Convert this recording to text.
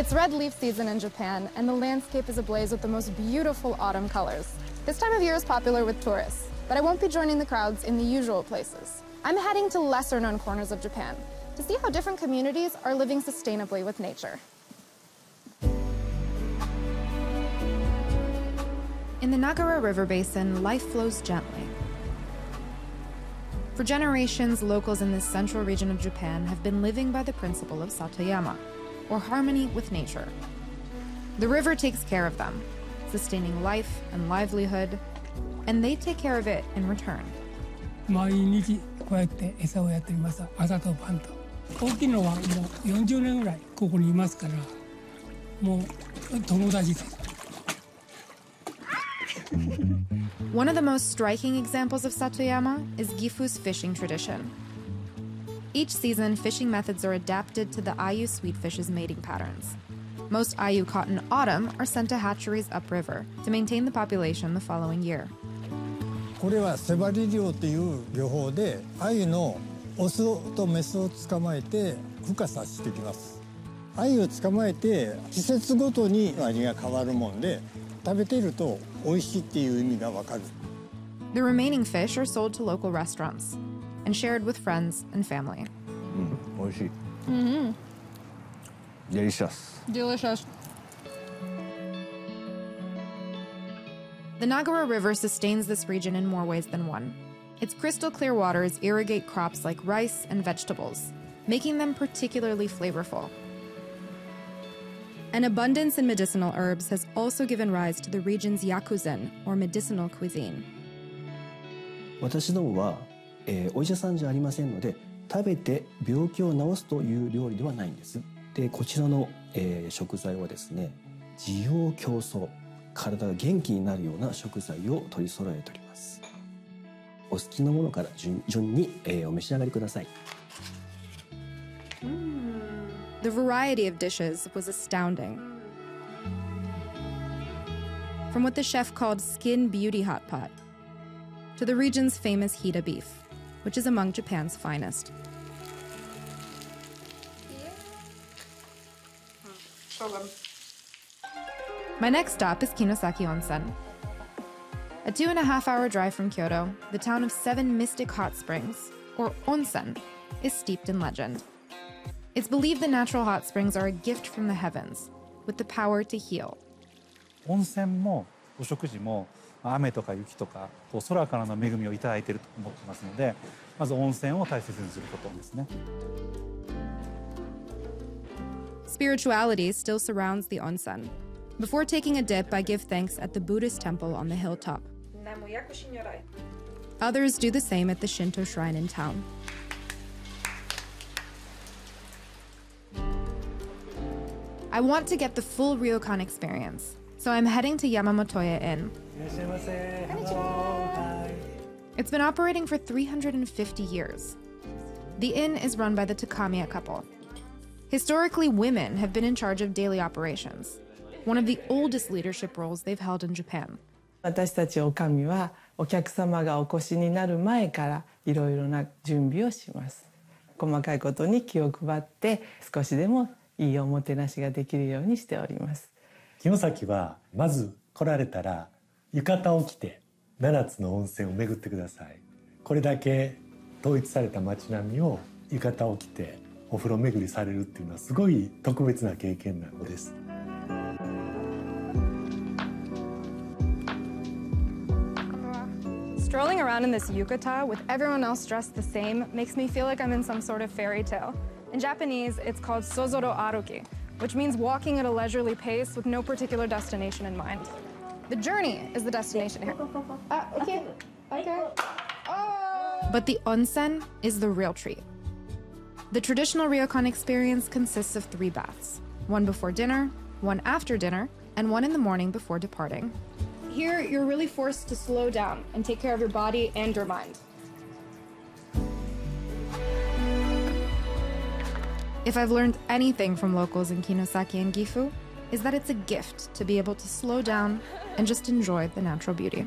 It's red leaf season in Japan, and the landscape is ablaze with the most beautiful autumn colors. This time of year is popular with tourists, but I won't be joining the crowds in the usual places. I'm heading to lesser-known corners of Japan to see how different communities are living sustainably with nature. In the Nagara River Basin, life flows gently. For generations, locals in this central region of Japan have been living by the principle of Satoyama, or harmony with nature. The river takes care of them, sustaining life and livelihood, and they take care of it in return. 毎日こうやって餌をやっています。朝と晩と。大きいのはもう40年ぐらいここにいますから、もう友達です。One of the most striking examples of Satoyama is Gifu's fishing tradition. Each season, fishing methods are adapted to the Ayu sweetfish's mating patterns. Most Ayu caught in autumn are sent to hatcheries upriver to maintain the population the following year. これは背張り漁という漁法で、鮎のオスとメスを捕まえて孵化させてきます。鮎を捕まえて季節ごとに味が変わるもんで、食べていると美味しいっていう意味がわかる。The remaining fish are sold to local restaurants and shared with friends and family. 美味しい。Delicious. Delicious. The Nagara River sustains this region in more ways than one. Its crystal clear waters irrigate crops like rice and vegetables, making them particularly flavorful. An abundance in medicinal herbs has also given rise to the region's yakuzen, or medicinal cuisine. 私どもは、お医者さんじゃありませんので、食べて病気を治すという料理ではないんです。で、こちらの、食材はですね、滋養強壮、体が元気になるような食材を取り揃えております。お好きなものから順に、お召し上がりください。The variety of dishes was astounding. From what the chef called skin beauty hot pot, to the region's famous Hida beef, which is among Japan's finest. My next stop is Kinosaki Onsen. A 2.5-hour drive from Kyoto, the town of 7 mystic hot springs, or onsen, is steeped in legend. It's believed the natural hot springs are a gift from the heavens, with the power to heal. 温泉もお食事も雨とか雪とか空からの恵みをいただいていると思ってますので、まず温泉を大切にすることですね。Spirituality still surrounds the onsen. Before taking a dip, I give thanks at the Buddhist temple on the hilltop. Others do the same at the Shinto shrine in town. I want to get the full ryokan experience, so I'm heading to Yamamotoya Inn. It's been operating for 350 years. The inn is run by the Takamiya couple. Historically, women have been in charge of daily operations, one of the oldest leadership roles they've held in Japan. 私たち女将はお客様がお越しになる前からいろいろな準備をします。細かいことに気を配って少しでもいいおもてなしができるようにしております。城崎はまず来られたら浴衣を着て7つの温泉を巡ってください。これだけ統一された街並みを浴衣を着てお風呂巡りされるっていうのはすごい特別な経験なのです。Strolling around in this yukata with everyone else dressed the same makes me feel like I'm in some sort of fairy tale. In Japanese, it's called sozoro aruki, which means walking at a leisurely pace with no particular destination in mind. The journey is the destination here. Okay. But the onsen is the real treat. The traditional ryokan experience consists of 3 baths, one before dinner, one after dinner, and one in the morning before departing. Here, you're really forced to slow down and take care of your body and your mind. If I've learned anything from locals in Kinosaki and Gifu, is that it's a gift to be able to slow down and just enjoy the natural beauty.